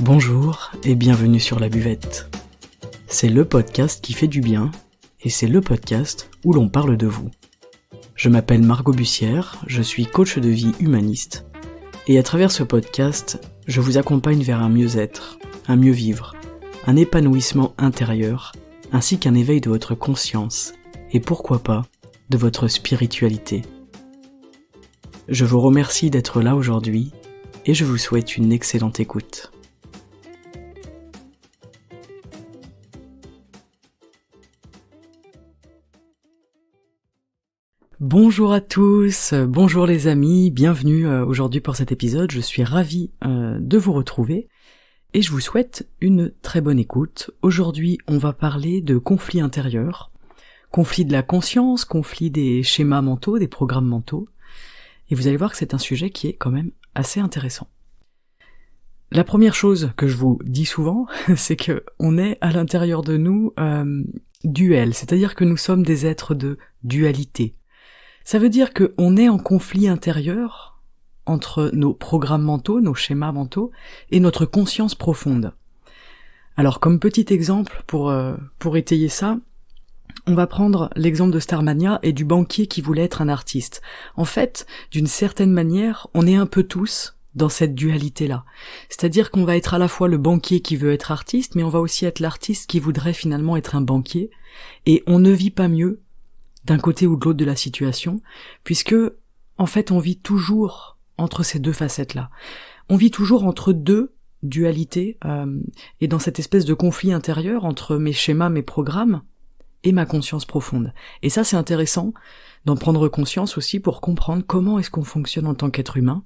Bonjour et bienvenue sur La Buvette. C'est le podcast qui fait du bien et c'est le podcast où l'on parle de vous. Je m'appelle Margot Bussière, je suis coach de vie humaniste et à travers ce podcast, je vous accompagne vers un mieux-être, un mieux vivre, un épanouissement intérieur ainsi qu'un éveil de votre conscience et pourquoi pas de votre spiritualité. Je vous remercie d'être là aujourd'hui et je vous souhaite une excellente écoute. Bonjour à tous, bonjour les amis, bienvenue aujourd'hui pour cet épisode, je suis ravie de vous retrouver et je vous souhaite une très bonne écoute. Aujourd'hui on va parler de conflits intérieurs, conflits de la conscience, conflits des schémas mentaux, des programmes mentaux, et vous allez voir que c'est un sujet qui est quand même assez intéressant. La première chose que je vous dis souvent, c'est que on est à l'intérieur de nous duel, c'est-à-dire que nous sommes des êtres de dualité. Ça veut dire qu'on est en conflit intérieur entre nos programmes mentaux, nos schémas mentaux, et notre conscience profonde. Alors comme petit exemple pour étayer ça, on va prendre l'exemple de Starmania et du banquier qui voulait être un artiste. En fait, d'une certaine manière, on est un peu tous dans cette dualité-là. C'est-à-dire qu'on va être à la fois le banquier qui veut être artiste, mais on va aussi être l'artiste qui voudrait finalement être un banquier, et on ne vit pas mieux d'un côté ou de l'autre de la situation, puisque, en fait, on vit toujours entre ces deux facettes-là. On vit toujours entre deux dualités, et dans cette espèce de conflit intérieur entre mes schémas, mes programmes, et ma conscience profonde. Et ça, c'est intéressant d'en prendre conscience aussi pour comprendre comment est-ce qu'on fonctionne en tant qu'être humain,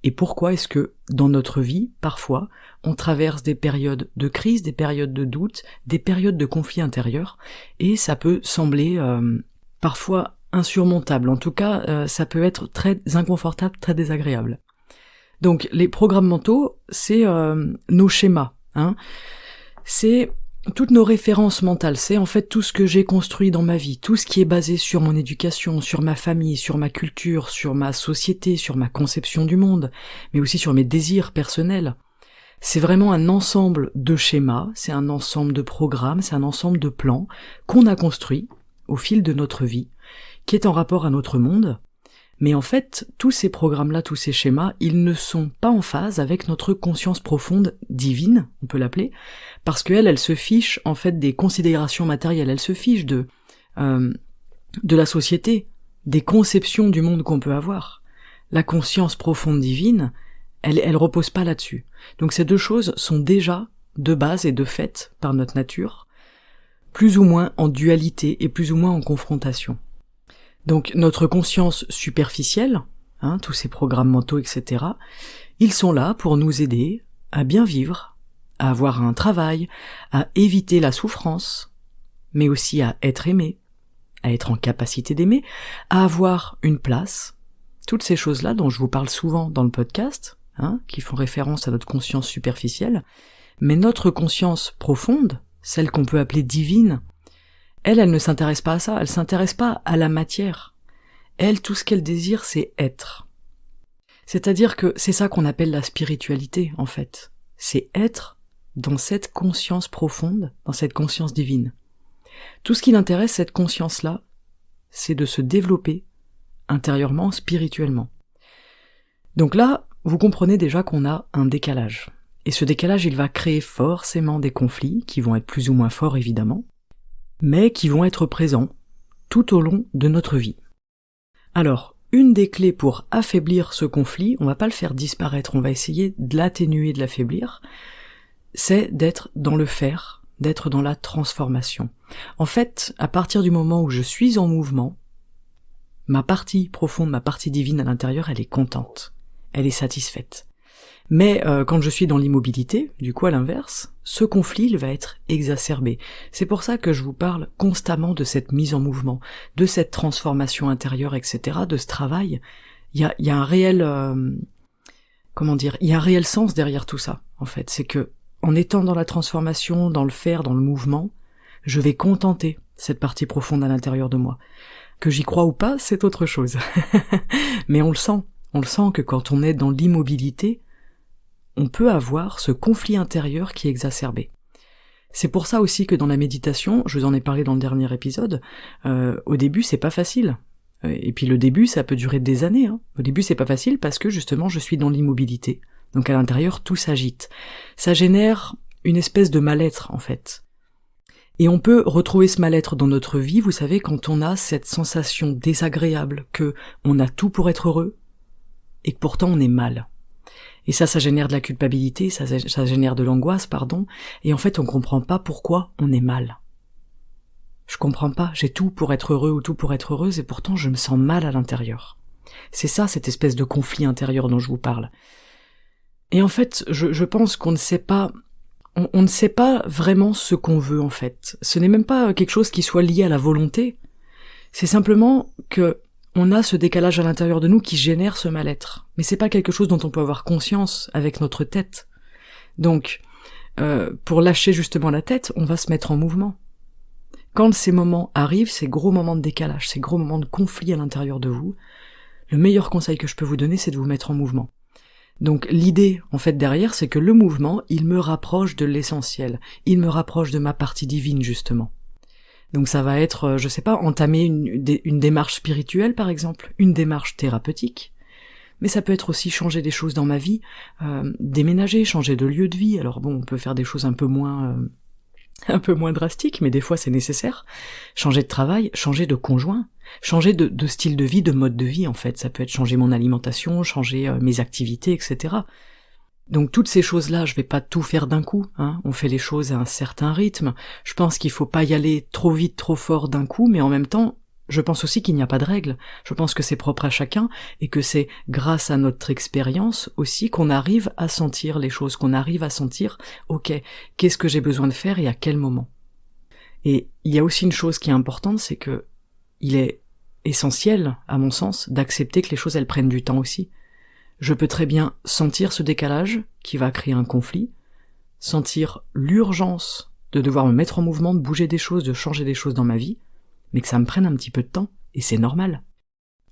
et pourquoi est-ce que, dans notre vie, parfois, on traverse des périodes de crise, des périodes de doute, des périodes de conflit intérieur, et ça peut sembler parfois insurmontable, en tout cas ça peut être très inconfortable, très désagréable. Donc les programmes mentaux, c'est nos schémas, c'est toutes nos références mentales, c'est en fait tout ce que j'ai construit dans ma vie, tout ce qui est basé sur mon éducation, sur ma famille, sur ma culture, sur ma société, sur ma conception du monde, mais aussi sur mes désirs personnels. C'est vraiment un ensemble de schémas, c'est un ensemble de programmes, c'est un ensemble de plans qu'on a construits au fil de notre vie, qui est en rapport à notre monde, mais en fait, tous ces programmes-là, tous ces schémas, ils ne sont pas en phase avec notre conscience profonde divine, on peut l'appeler, parce qu'elle, elle se fiche en fait des considérations matérielles, elle se fiche de la société, des conceptions du monde qu'on peut avoir. La conscience profonde divine, elle repose pas là-dessus. Donc ces deux choses sont déjà de base et de fait par notre nature, plus ou moins en dualité et plus ou moins en confrontation. Donc notre conscience superficielle, tous ces programmes mentaux, etc., ils sont là pour nous aider à bien vivre, à avoir un travail, à éviter la souffrance, mais aussi à être aimé, à être en capacité d'aimer, à avoir une place, toutes ces choses-là dont je vous parle souvent dans le podcast, qui font référence à notre conscience superficielle, mais notre conscience profonde, celle qu'on peut appeler divine, elle ne s'intéresse pas à ça, elle s'intéresse pas à la matière. Elle, tout ce qu'elle désire, c'est être. C'est-à-dire que c'est ça qu'on appelle la spiritualité, en fait. C'est être dans cette conscience profonde, dans cette conscience divine. Tout ce qui l'intéresse, cette conscience-là, c'est de se développer intérieurement, spirituellement. Donc là, vous comprenez déjà qu'on a un décalage. Et ce décalage, il va créer forcément des conflits, qui vont être plus ou moins forts évidemment, mais qui vont être présents tout au long de notre vie. Alors, une des clés pour affaiblir ce conflit, on va pas le faire disparaître, on va essayer de l'atténuer, de l'affaiblir, c'est d'être dans le faire, d'être dans la transformation. En fait, à partir du moment où je suis en mouvement, ma partie profonde, ma partie divine à l'intérieur, elle est contente, elle est satisfaite. Mais quand je suis dans l'immobilité, du coup à l'inverse, ce conflit il va être exacerbé. C'est pour ça que je vous parle constamment de cette mise en mouvement, de cette transformation intérieure, etc., de ce travail. Il y a un réel, il y a un réel sens derrière tout ça, en fait. C'est que en étant dans la transformation, dans le faire, dans le mouvement, je vais contenter cette partie profonde à l'intérieur de moi. Que j'y crois ou pas, c'est autre chose. Mais on le sent que quand on est dans l'immobilité, on peut avoir ce conflit intérieur qui est exacerbé. C'est pour ça aussi que dans la méditation, je vous en ai parlé dans le dernier épisode, au début c'est pas facile. Et puis le début ça peut durer des années. Au début c'est pas facile parce que justement je suis dans l'immobilité. Donc à l'intérieur tout s'agite. Ça génère une espèce de mal-être en fait. Et on peut retrouver ce mal-être dans notre vie, vous savez, quand on a cette sensation désagréable que on a tout pour être heureux et que pourtant on est mal. Et ça génère de la culpabilité, ça génère de l'angoisse, et en fait on comprend pas pourquoi on est mal. Je comprends pas, j'ai tout pour être heureux ou tout pour être heureuse et pourtant je me sens mal à l'intérieur. C'est ça cette espèce de conflit intérieur dont je vous parle. Et en fait, je pense qu'on ne sait pas, on ne sait pas vraiment ce qu'on veut en fait. Ce n'est même pas quelque chose qui soit lié à la volonté, c'est simplement que on a ce décalage à l'intérieur de nous qui génère ce mal-être. Mais c'est pas quelque chose dont on peut avoir conscience avec notre tête. Donc, pour lâcher justement la tête, on va se mettre en mouvement. Quand ces moments arrivent, ces gros moments de décalage, ces gros moments de conflit à l'intérieur de vous, le meilleur conseil que je peux vous donner, c'est de vous mettre en mouvement. Donc l'idée, en fait, derrière, c'est que le mouvement, il me rapproche de l'essentiel. Il me rapproche de ma partie divine, justement. Donc ça va être, je sais pas, entamer une démarche spirituelle par exemple, une démarche thérapeutique, mais ça peut être aussi changer des choses dans ma vie, déménager, changer de lieu de vie. Alors bon, on peut faire des choses un peu moins drastiques, mais des fois c'est nécessaire. Changer de travail, changer de conjoint, changer de style de vie, de mode de vie en fait. Ça peut être changer mon alimentation, changer mes activités, etc. Donc toutes ces choses-là, je vais pas tout faire d'un coup, on fait les choses à un certain rythme. Je pense qu'il faut pas y aller trop vite, trop fort d'un coup, mais en même temps, je pense aussi qu'il n'y a pas de règle. Je pense que c'est propre à chacun et que c'est grâce à notre expérience aussi qu'on arrive à sentir les choses, qu'on arrive à sentir, ok, qu'est-ce que j'ai besoin de faire et à quel moment. Et il y a aussi une chose qui est importante, c'est que il est essentiel, à mon sens, d'accepter que les choses elles prennent du temps aussi. Je peux très bien sentir ce décalage qui va créer un conflit, sentir l'urgence de devoir me mettre en mouvement, de bouger des choses, de changer des choses dans ma vie, mais que ça me prenne un petit peu de temps, et c'est normal.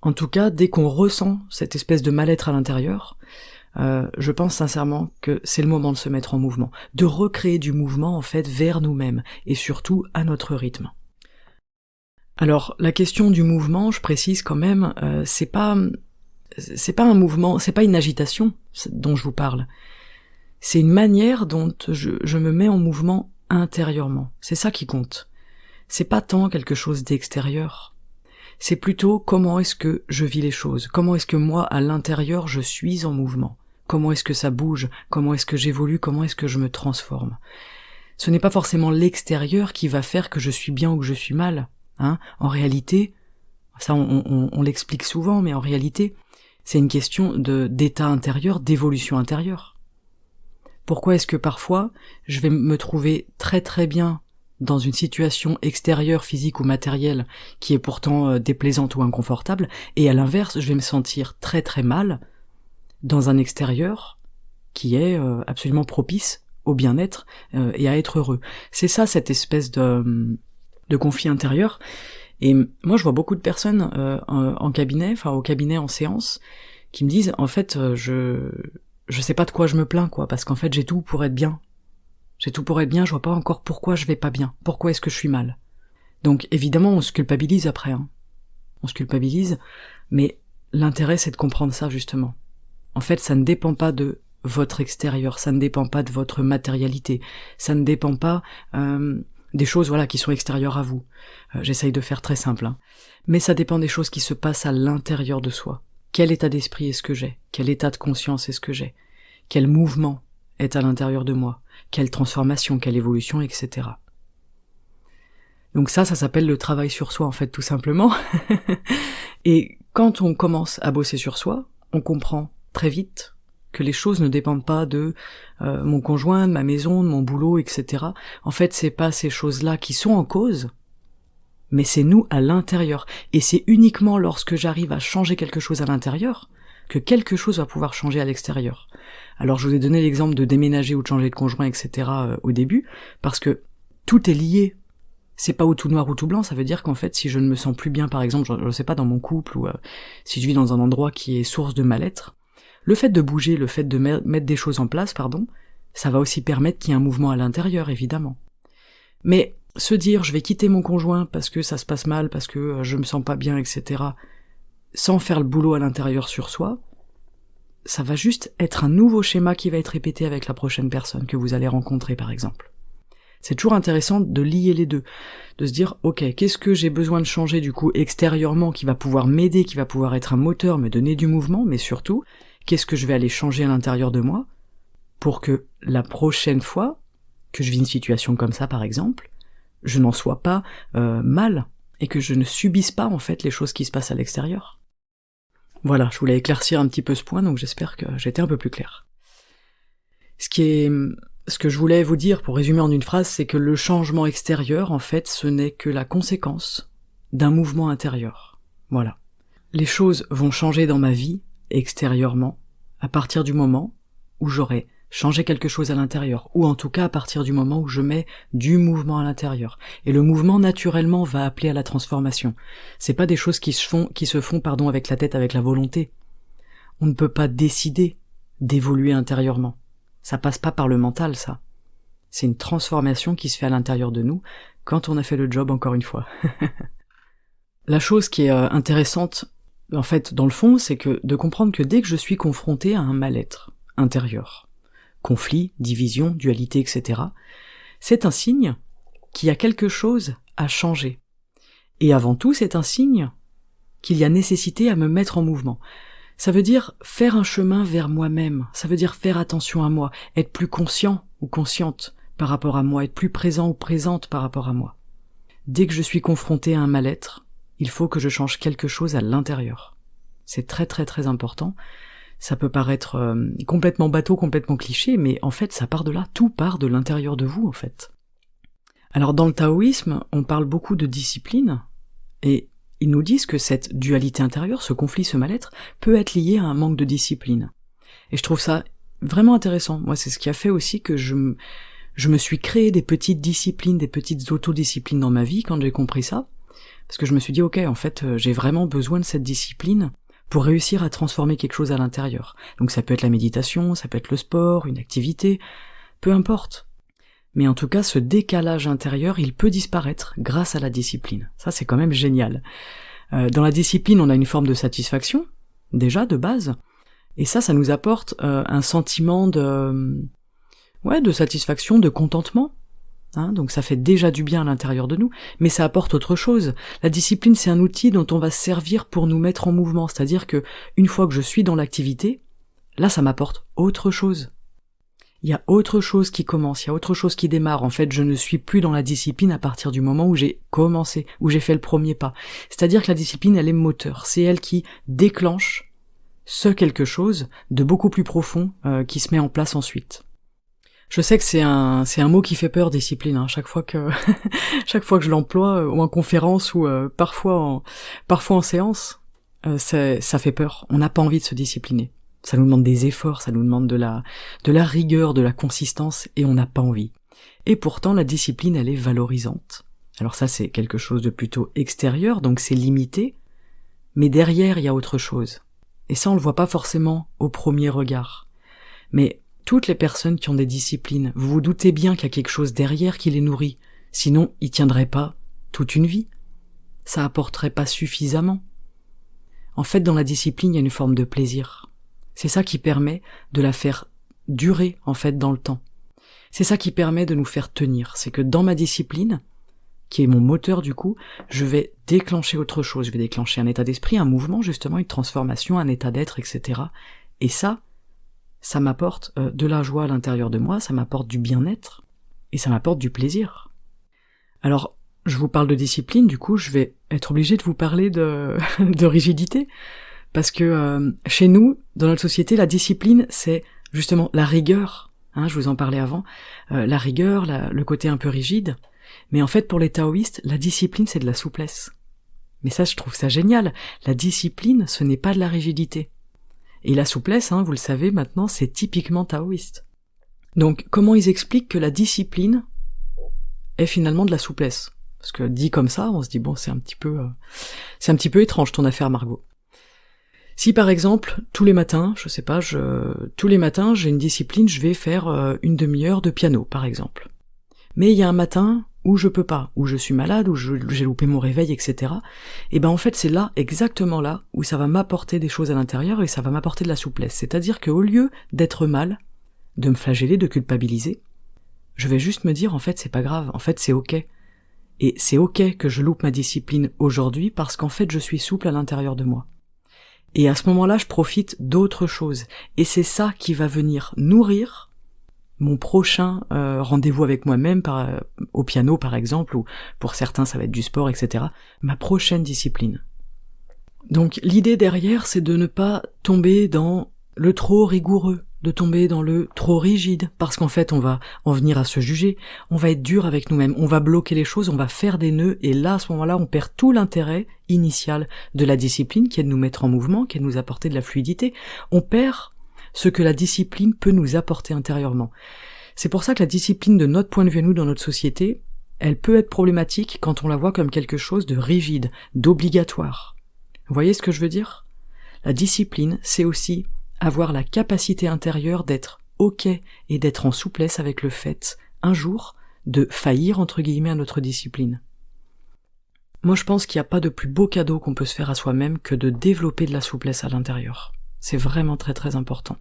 En tout cas, dès qu'on ressent cette espèce de mal-être à l'intérieur, je pense sincèrement que c'est le moment de se mettre en mouvement, de recréer du mouvement en fait vers nous-mêmes, et surtout à notre rythme. Alors, la question du mouvement, je précise quand même, c'est pas un mouvement, c'est pas une agitation dont je vous parle. C'est une manière dont je me mets en mouvement intérieurement. C'est ça qui compte. C'est pas tant quelque chose d'extérieur. C'est plutôt comment est-ce que je vis les choses. Comment est-ce que moi, à l'intérieur, je suis en mouvement. Comment est-ce que ça bouge. Comment est-ce que j'évolue. Comment est-ce que je me transforme. Ce n'est pas forcément l'extérieur qui va faire que je suis bien ou que je suis mal. En réalité, ça on l'explique souvent, mais en réalité, c'est une question d'état intérieur, d'évolution intérieure. Pourquoi est-ce que parfois, je vais me trouver très très bien dans une situation extérieure, physique ou matérielle, qui est pourtant déplaisante ou inconfortable, et à l'inverse, je vais me sentir très très mal dans un extérieur qui est absolument propice au bien-être et à être heureux. C'est ça, cette espèce de conflit intérieur. Et moi, je vois beaucoup de personnes en cabinet, au cabinet en séance, qui me disent, en fait, je sais pas de quoi je me plains, parce qu'en fait, j'ai tout pour être bien. J'ai tout pour être bien, je vois pas encore pourquoi je vais pas bien. Pourquoi est-ce que je suis mal? Donc, évidemment, on se culpabilise après, On se culpabilise, mais l'intérêt, c'est de comprendre ça, justement. En fait, ça ne dépend pas de votre extérieur, ça ne dépend pas de votre matérialité, ça ne dépend pas des choses qui sont extérieures à vous. J'essaye de faire très simple, mais ça dépend des choses qui se passent à l'intérieur de soi. Quel état d'esprit est-ce que j'ai? Quel état de conscience est-ce que j'ai? Quel mouvement est à l'intérieur de moi? Quelle transformation, quelle évolution, etc. Donc ça s'appelle le travail sur soi, en fait, tout simplement. Et quand on commence à bosser sur soi, on comprend très vite que les choses ne dépendent pas de mon conjoint, de ma maison, de mon boulot, etc. En fait, c'est pas ces choses-là qui sont en cause, mais c'est nous à l'intérieur. Et c'est uniquement lorsque j'arrive à changer quelque chose à l'intérieur que quelque chose va pouvoir changer à l'extérieur. Alors je vous ai donné l'exemple de déménager ou de changer de conjoint, etc. Au début, parce que tout est lié. C'est pas ou tout noir ou tout blanc, ça veut dire qu'en fait, si je ne me sens plus bien, par exemple, je sais pas, dans mon couple, ou si je vis dans un endroit qui est source de mal-être, Le fait de bouger, le fait de mettre des choses en place, ça va aussi permettre qu'il y ait un mouvement à l'intérieur, évidemment. Mais se dire je vais quitter mon conjoint parce que ça se passe mal, parce que je me sens pas bien, etc., sans faire le boulot à l'intérieur sur soi, ça va juste être un nouveau schéma qui va être répété avec la prochaine personne que vous allez rencontrer, par exemple. C'est toujours intéressant de lier les deux, de se dire, ok, qu'est-ce que j'ai besoin de changer du coup extérieurement qui va pouvoir m'aider, qui va pouvoir être un moteur, me donner du mouvement, mais surtout, qu'est-ce que je vais aller changer à l'intérieur de moi pour que la prochaine fois que je vis une situation comme ça, par exemple, je n'en sois pas mal, et que je ne subisse pas en fait les choses qui se passent à l'extérieur. Voilà, je voulais éclaircir un petit peu ce point, donc j'espère que j'étais un peu plus clair. Ce que je voulais vous dire, pour résumer en une phrase, c'est que le changement extérieur, en fait, ce n'est que la conséquence d'un mouvement intérieur. Voilà. Les choses vont changer dans ma vie, extérieurement, à partir du moment où j'aurai changé quelque chose à l'intérieur, ou en tout cas à partir du moment où je mets du mouvement à l'intérieur. Et le mouvement, naturellement, va appeler à la transformation. C'est pas des choses qui se font, avec la tête, avec la volonté. On ne peut pas décider d'évoluer intérieurement. Ça passe pas par le mental, ça. C'est une transformation qui se fait à l'intérieur de nous, quand on a fait le job, encore une fois. La chose qui est intéressante, en fait, dans le fond, c'est de comprendre que dès que je suis confronté à un mal-être intérieur, conflit, division, dualité, etc., c'est un signe qu'il y a quelque chose à changer. Et avant tout, c'est un signe qu'il y a nécessité à me mettre en mouvement. Ça veut dire faire un chemin vers moi-même, ça veut dire faire attention à moi, être plus conscient ou consciente par rapport à moi, être plus présent ou présente par rapport à moi. Dès que je suis confronté à un mal-être, il faut que je change quelque chose à l'intérieur. C'est très très très important. Ça peut paraître complètement bateau, complètement cliché, mais en fait ça part de là, tout part de l'intérieur de vous en fait. Alors dans le taoïsme, on parle beaucoup de discipline, et ils nous disent que cette dualité intérieure, ce conflit, ce mal-être, peut être lié à un manque de discipline. Et je trouve ça vraiment intéressant. Moi, c'est ce qui a fait aussi que je me suis créé des petites disciplines, des petites autodisciplines dans ma vie quand j'ai compris ça. Parce que je me suis dit, ok, en fait, j'ai vraiment besoin de cette discipline pour réussir à transformer quelque chose à l'intérieur. Donc ça peut être la méditation, ça peut être le sport, une activité, peu importe. Mais en tout cas, ce décalage intérieur, il peut disparaître grâce à la discipline. Ça, c'est quand même génial. Dans la discipline, on a une forme de satisfaction, déjà, de base, et ça nous apporte un sentiment de satisfaction, de contentement. Donc ça fait déjà du bien à l'intérieur de nous, mais ça apporte autre chose. La discipline, c'est un outil dont on va se servir pour nous mettre en mouvement, c'est-à-dire que une fois que je suis dans l'activité, là ça m'apporte autre chose. Il y a autre chose qui commence, il y a autre chose qui démarre. En fait, je ne suis plus dans la discipline à partir du moment où j'ai commencé, où j'ai fait le premier pas. C'est-à-dire que la discipline, elle est moteur, c'est elle qui déclenche ce quelque chose de beaucoup plus profond qui se met en place ensuite. Je sais que c'est un mot qui fait peur, discipline, chaque fois que je l'emploie, ou en conférence, ou parfois en séance, ça fait peur. On n'a pas envie de se discipliner. Ça nous demande des efforts, ça nous demande de la rigueur, de la consistance, et on n'a pas envie. Et pourtant, la discipline, elle est valorisante. Alors ça, c'est quelque chose de plutôt extérieur, donc c'est limité, mais derrière, il y a autre chose. Et ça, on le voit pas forcément au premier regard. Mais toutes les personnes qui ont des disciplines, vous vous doutez bien qu'il y a quelque chose derrière qui les nourrit, sinon ils tiendraient pas toute une vie. Ça apporterait pas suffisamment. En fait, dans la discipline, il y a une forme de plaisir. C'est ça qui permet de la faire durer, en fait, dans le temps. C'est ça qui permet de nous faire tenir. C'est que dans ma discipline, qui est mon moteur du coup, je vais déclencher autre chose. Je vais déclencher un état d'esprit, un mouvement, justement, une transformation, un état d'être, etc. Et ça m'apporte de la joie à l'intérieur de moi, ça m'apporte du bien-être, et ça m'apporte du plaisir. Alors, je vous parle de discipline, du coup, je vais être obligé de vous parler de rigidité, parce que chez nous, dans notre société, la discipline, c'est justement la rigueur, je vous en parlais avant, la rigueur, le côté un peu rigide, mais en fait, pour les taoïstes, la discipline, c'est de la souplesse. Mais ça, je trouve ça génial, la discipline, ce n'est pas de la rigidité. Et la souplesse, vous le savez maintenant, c'est typiquement taoïste. Donc, comment ils expliquent que la discipline est finalement de la souplesse? Parce que dit comme ça, on se dit, bon, c'est un petit peu étrange ton affaire, Margot. Si par exemple, tous les matins, tous les matins j'ai une discipline, je vais faire une demi-heure de piano, par exemple. Mais il y a un matin où je peux pas, où je suis malade, où j'ai loupé mon réveil, etc. Et ben en fait c'est là, exactement là, où ça va m'apporter des choses à l'intérieur et ça va m'apporter de la souplesse. C'est-à-dire qu'au lieu d'être mal, de me flageller, de culpabiliser, je vais juste me dire en fait c'est pas grave, en fait c'est ok. Et c'est ok que je loupe ma discipline aujourd'hui parce qu'en fait je suis souple à l'intérieur de moi. Et à ce moment-là, je profite d'autres choses. Et c'est ça qui va venir nourrir mon prochain rendez-vous avec moi-même, au piano par exemple, ou pour certains ça va être du sport, etc. Ma prochaine discipline. Donc l'idée derrière, c'est de ne pas tomber dans le trop rigoureux, de tomber dans le trop rigide, parce qu'en fait on va en venir à se juger, on va être dur avec nous-mêmes, on va bloquer les choses, on va faire des nœuds, et là à ce moment-là on perd tout l'intérêt initial de la discipline, qui est de nous mettre en mouvement, qui est de nous apporter de la fluidité, on perd ce que la discipline peut nous apporter intérieurement. C'est pour ça que la discipline de notre point de vue à nous dans notre société, elle peut être problématique quand on la voit comme quelque chose de rigide, d'obligatoire. Vous voyez ce que je veux dire ? La discipline, c'est aussi avoir la capacité intérieure d'être ok et d'être en souplesse avec le fait, un jour, de faillir entre guillemets à notre discipline. Moi je pense qu'il n'y a pas de plus beau cadeau qu'on peut se faire à soi-même que de développer de la souplesse à l'intérieur. C'est vraiment très très important.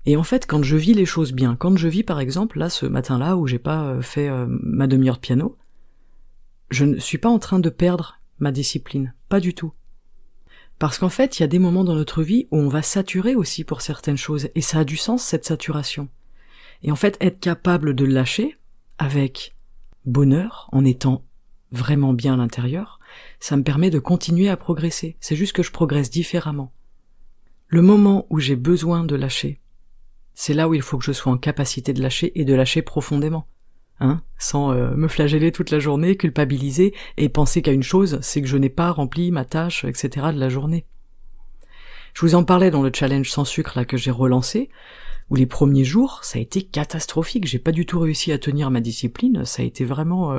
Et en fait, quand je vis les choses bien, quand je vis par exemple, là ce matin-là où j'ai pas fait ma demi-heure de piano, je ne suis pas en train de perdre ma discipline, pas du tout. Parce qu'en fait, il y a des moments dans notre vie où on va saturer aussi pour certaines choses, et ça a du sens cette saturation. Et en fait, être capable de le lâcher, avec bonheur, en étant vraiment bien à l'intérieur, ça me permet de continuer à progresser. C'est juste que je progresse différemment. Le moment où j'ai besoin de lâcher, c'est là où il faut que je sois en capacité de lâcher et de lâcher profondément. Sans me flageller toute la journée, culpabiliser et penser qu'à une chose, c'est que je n'ai pas rempli ma tâche, etc. de la journée. Je vous en parlais dans le challenge sans sucre là que j'ai relancé, où les premiers jours, ça a été catastrophique, j'ai pas du tout réussi à tenir ma discipline, ça a été vraiment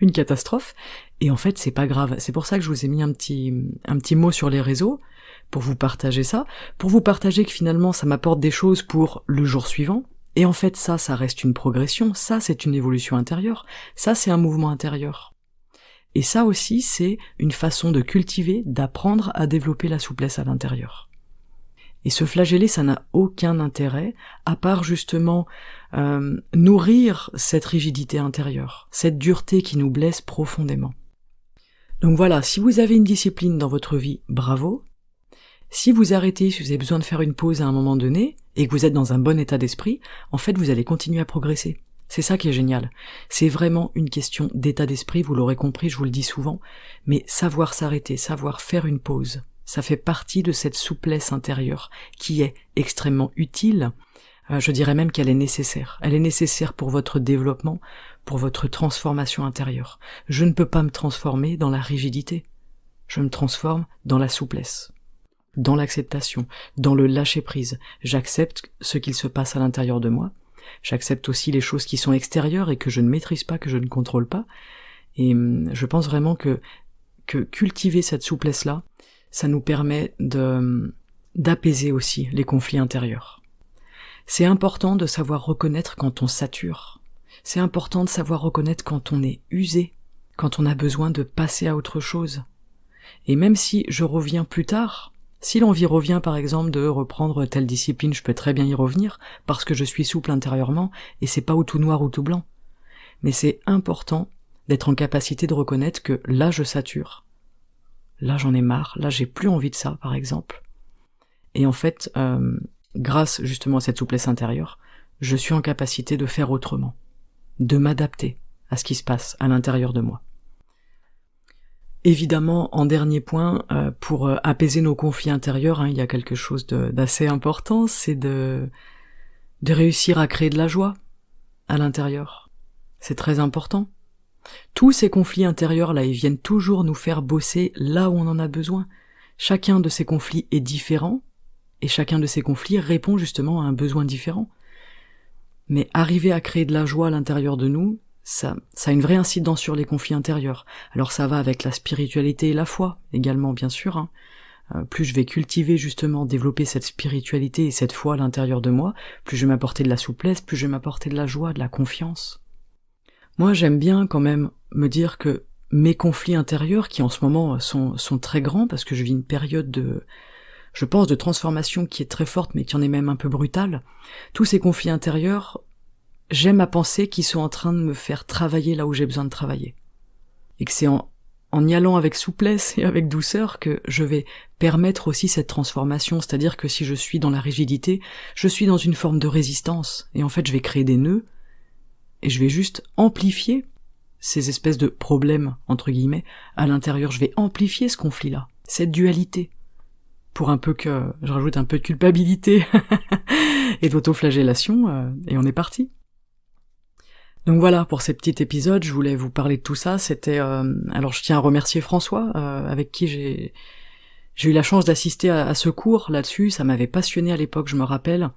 une catastrophe, et en fait c'est pas grave, c'est pour ça que je vous ai mis un petit mot sur les réseaux, pour vous partager ça, pour vous partager que finalement ça m'apporte des choses pour le jour suivant. Et en fait ça reste une progression, ça c'est une évolution intérieure, ça c'est un mouvement intérieur. Et ça aussi c'est une façon de cultiver, d'apprendre à développer la souplesse à l'intérieur. Et se flageller ça n'a aucun intérêt, à part justement nourrir cette rigidité intérieure, cette dureté qui nous blesse profondément. Donc voilà, si vous avez une discipline dans votre vie, bravo. Si vous arrêtez, si vous avez besoin de faire une pause à un moment donné, et que vous êtes dans un bon état d'esprit, en fait vous allez continuer à progresser. C'est ça qui est génial. C'est vraiment une question d'état d'esprit, vous l'aurez compris, je vous le dis souvent, mais savoir s'arrêter, savoir faire une pause, ça fait partie de cette souplesse intérieure qui est extrêmement utile. Je dirais même qu'elle est nécessaire. Elle est nécessaire pour votre développement, pour votre transformation intérieure. Je ne peux pas me transformer dans la rigidité. Je me transforme dans la souplesse, dans l'acceptation, dans le lâcher-prise. J'accepte ce qu'il se passe à l'intérieur de moi. J'accepte aussi les choses qui sont extérieures et que je ne maîtrise pas, que je ne contrôle pas. Et je pense vraiment que cultiver cette souplesse-là, ça nous permet d'apaiser aussi les conflits intérieurs. C'est important de savoir reconnaître quand on sature. C'est important de savoir reconnaître quand on est usé, quand on a besoin de passer à autre chose. Et même si je reviens plus tard, si l'envie revient par exemple de reprendre telle discipline, je peux très bien y revenir, parce que je suis souple intérieurement, et c'est pas ou tout noir ou tout blanc. Mais c'est important d'être en capacité de reconnaître que là je sature. Là j'en ai marre, là j'ai plus envie de ça par exemple. Et en fait, grâce justement à cette souplesse intérieure, je suis en capacité de faire autrement, de m'adapter à ce qui se passe à l'intérieur de moi. Évidemment, en dernier point, pour apaiser nos conflits intérieurs, il y a quelque chose d'assez important, c'est de réussir à créer de la joie à l'intérieur. C'est très important. Tous ces conflits intérieurs-là, ils viennent toujours nous faire bosser là où on en a besoin. Chacun de ces conflits est différent, et chacun de ces conflits répond justement à un besoin différent. Mais arriver à créer de la joie à l'intérieur de nous, ça a une vraie incidence sur les conflits intérieurs. Alors ça va avec la spiritualité et la foi, également bien sûr, plus je vais cultiver justement, développer cette spiritualité et cette foi à l'intérieur de moi, plus je vais m'apporter de la souplesse, plus je vais m'apporter de la joie, de la confiance. Moi j'aime bien quand même me dire que mes conflits intérieurs, qui en ce moment sont très grands, parce que je vis une période je pense, de transformation qui est très forte, mais qui en est même un peu brutale, tous ces conflits intérieurs, j'aime à penser qu'ils sont en train de me faire travailler là où j'ai besoin de travailler. Et que c'est en y allant avec souplesse et avec douceur que je vais permettre aussi cette transformation, c'est-à-dire que si je suis dans la rigidité, je suis dans une forme de résistance, et en fait je vais créer des nœuds, et je vais juste amplifier ces espèces de problèmes, entre guillemets, à l'intérieur, je vais amplifier ce conflit-là, cette dualité, pour un peu que je rajoute un peu de culpabilité et d'autoflagellation, et on est parti. Donc voilà, pour ces petits épisodes, je voulais vous parler de tout ça. C'était alors je tiens à remercier François, avec qui j'ai eu la chance d'assister à ce cours là-dessus. Ça m'avait passionné à l'époque, je me rappelle.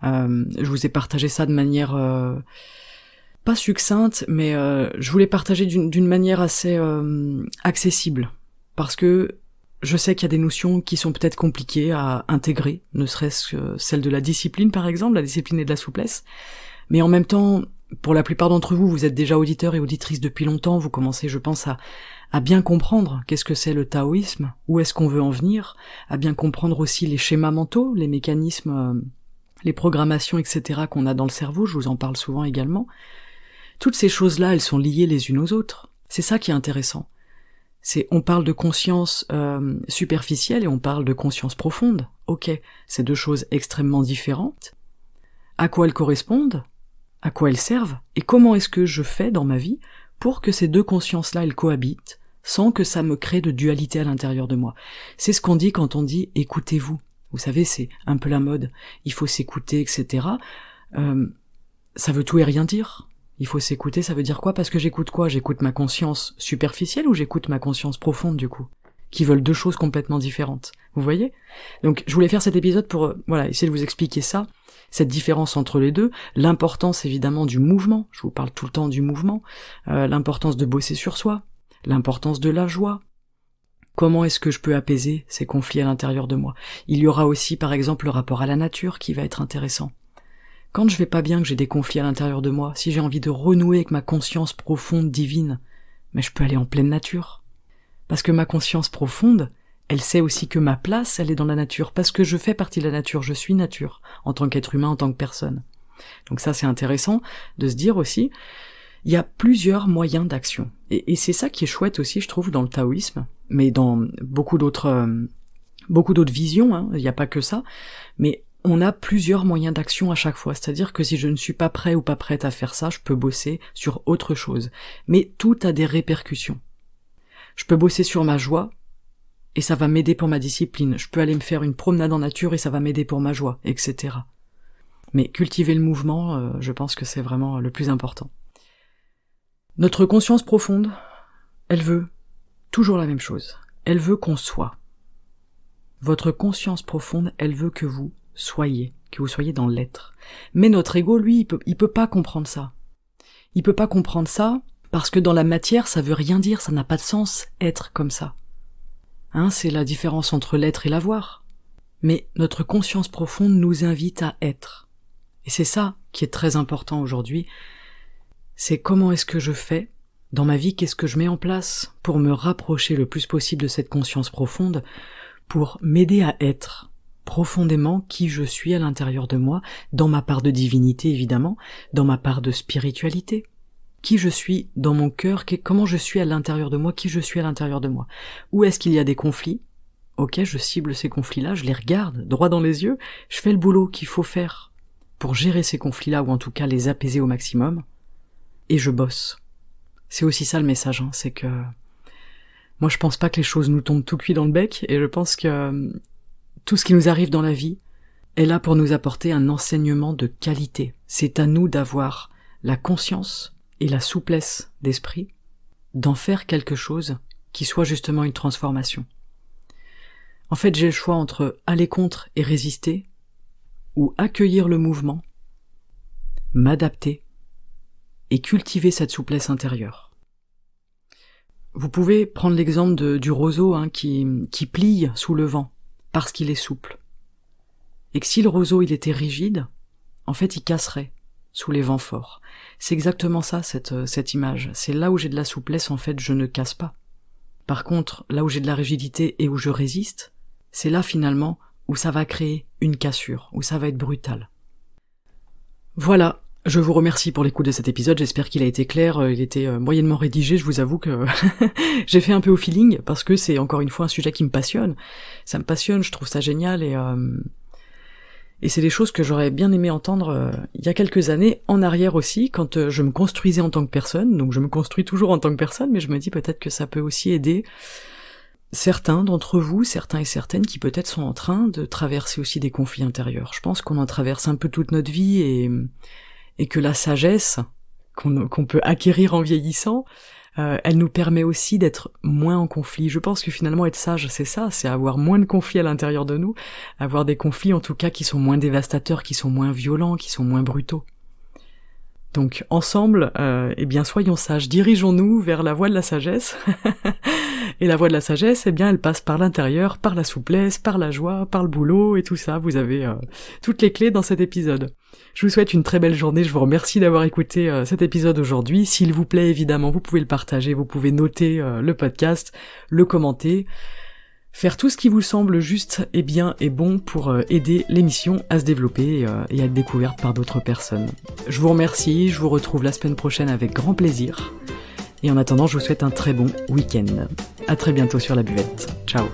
Je vous ai partagé ça de manière pas succincte, mais je voulais partager d'une manière assez accessible, parce que je sais qu'il y a des notions qui sont peut-être compliquées à intégrer, ne serait-ce que celle de la discipline par exemple, la discipline et de la souplesse, mais en même temps, pour la plupart d'entre vous, vous êtes déjà auditeurs et auditrices depuis longtemps, vous commencez, je pense, à bien comprendre qu'est-ce que c'est le taoïsme, où est-ce qu'on veut en venir, à bien comprendre aussi les schémas mentaux, les mécanismes, les programmations, etc. qu'on a dans le cerveau, je vous en parle souvent également. Toutes ces choses-là, elles sont liées les unes aux autres. C'est ça qui est intéressant. On parle de conscience superficielle et on parle de conscience profonde. Ok, c'est deux choses extrêmement différentes. À quoi elles correspondent ? À quoi elles servent, et comment est-ce que je fais dans ma vie pour que ces deux consciences-là, elles cohabitent, sans que ça me crée de dualité à l'intérieur de moi. C'est ce qu'on dit quand on dit « écoutez-vous ». Vous savez, c'est un peu la mode, il faut s'écouter, etc. Ça veut tout et rien dire. Il faut s'écouter, ça veut dire quoi? Parce que j'écoute quoi? J'écoute ma conscience superficielle ou j'écoute ma conscience profonde, du coup? Qui veulent deux choses complètement différentes. Vous voyez? Donc, je voulais faire cet épisode pour, essayer de vous expliquer ça, cette différence entre les deux, l'importance évidemment du mouvement, je vous parle tout le temps du mouvement, l'importance de bosser sur soi, l'importance de la joie, comment est-ce que je peux apaiser ces conflits à l'intérieur de moi. Il y aura aussi par exemple le rapport à la nature qui va être intéressant. Quand je vais pas bien, que j'ai des conflits à l'intérieur de moi, si j'ai envie de renouer avec ma conscience profonde divine, mais je peux aller en pleine nature. Parce que ma conscience profonde, elle sait aussi que ma place, elle est dans la nature, parce que je fais partie de la nature, je suis nature, en tant qu'être humain, en tant que personne. Donc ça, c'est intéressant de se dire aussi, il y a plusieurs moyens d'action. Et c'est ça qui est chouette aussi, je trouve, dans le taoïsme, mais dans beaucoup d'autres visions, hein, il n'y a pas que ça, mais on a plusieurs moyens d'action à chaque fois, c'est-à-dire que si je ne suis pas prêt ou pas prête à faire ça, je peux bosser sur autre chose. Mais tout a des répercussions. Je peux bosser sur ma joie, et ça va m'aider pour ma discipline. Je peux aller me faire une promenade en nature et ça va m'aider pour ma joie, etc. Mais cultiver le mouvement, je pense que c'est vraiment le plus important. Notre conscience profonde, elle veut toujours la même chose. Elle veut qu'on soit. Votre conscience profonde, elle veut que vous soyez dans l'être. Mais notre ego, lui, il peut pas comprendre ça. Il peut pas comprendre ça parce que dans la matière, ça veut rien dire, ça n'a pas de sens, être comme ça. Hein, c'est la différence entre l'être et l'avoir. Mais notre conscience profonde nous invite à être. Et c'est ça qui est très important aujourd'hui. C'est comment est-ce que je fais dans ma vie, qu'est-ce que je mets en place pour me rapprocher le plus possible de cette conscience profonde, pour m'aider à être profondément qui je suis à l'intérieur de moi, dans ma part de divinité évidemment, dans ma part de spiritualité. Qui je suis dans mon cœur, comment je suis à l'intérieur de moi, qui je suis à l'intérieur de moi. Où est-ce qu'il y a des conflits? Ok, je cible ces conflits-là, je les regarde droit dans les yeux, je fais le boulot qu'il faut faire pour gérer ces conflits-là, ou en tout cas les apaiser au maximum, et je bosse. C'est aussi ça le message, hein, c'est que moi je pense pas que les choses nous tombent tout cuit dans le bec, et je pense que tout ce qui nous arrive dans la vie est là pour nous apporter un enseignement de qualité. C'est à nous d'avoir la conscience et la souplesse d'esprit d'en faire quelque chose qui soit justement une transformation. En fait, j'ai le choix entre aller contre et résister, ou accueillir le mouvement, m'adapter et cultiver cette souplesse intérieure. Vous pouvez prendre l'exemple du roseau qui plie sous le vent, parce qu'il est souple. Et que si le roseau il était rigide, en fait il casserait sous les vents forts. C'est exactement ça cette image. C'est là où j'ai de la souplesse, en fait je ne casse pas. Par contre, là où j'ai de la rigidité et où je résiste, c'est là finalement où ça va créer une cassure, où ça va être brutal. Voilà, je vous remercie pour l'écoute de cet épisode, j'espère qu'il a été clair, il était moyennement rédigé, je vous avoue que j'ai fait un peu au feeling, parce que c'est encore une fois un sujet qui me passionne. Ça me passionne, je trouve ça génial, et c'est des choses que j'aurais bien aimé entendre il y a quelques années, en arrière aussi, quand je me construisais en tant que personne, donc je me construis toujours en tant que personne, mais je me dis peut-être que ça peut aussi aider certains d'entre vous, certains et certaines qui peut-être sont en train de traverser aussi des conflits intérieurs. Je pense qu'on en traverse un peu toute notre vie et que la sagesse qu'on peut acquérir en vieillissant, elle nous permet aussi d'être moins en conflit. Je pense que finalement être sage, c'est ça, c'est avoir moins de conflits à l'intérieur de nous, avoir des conflits en tout cas qui sont moins dévastateurs, qui sont moins violents, qui sont moins brutaux. Donc ensemble, eh bien soyons sages, dirigeons-nous vers la voie de la sagesse. Et la voie de la sagesse, eh bien elle passe par l'intérieur, par la souplesse, par la joie, par le boulot et tout ça. Vous avez toutes les clés dans cet épisode. Je vous souhaite une très belle journée, je vous remercie d'avoir écouté cet épisode aujourd'hui. S'il vous plaît, évidemment, vous pouvez le partager, vous pouvez noter le podcast, le commenter, faire tout ce qui vous semble juste et bien et bon pour aider l'émission à se développer et à être découverte par d'autres personnes. Je vous remercie, je vous retrouve la semaine prochaine avec grand plaisir. Et en attendant, je vous souhaite un très bon week-end. À très bientôt sur la buvette. Ciao.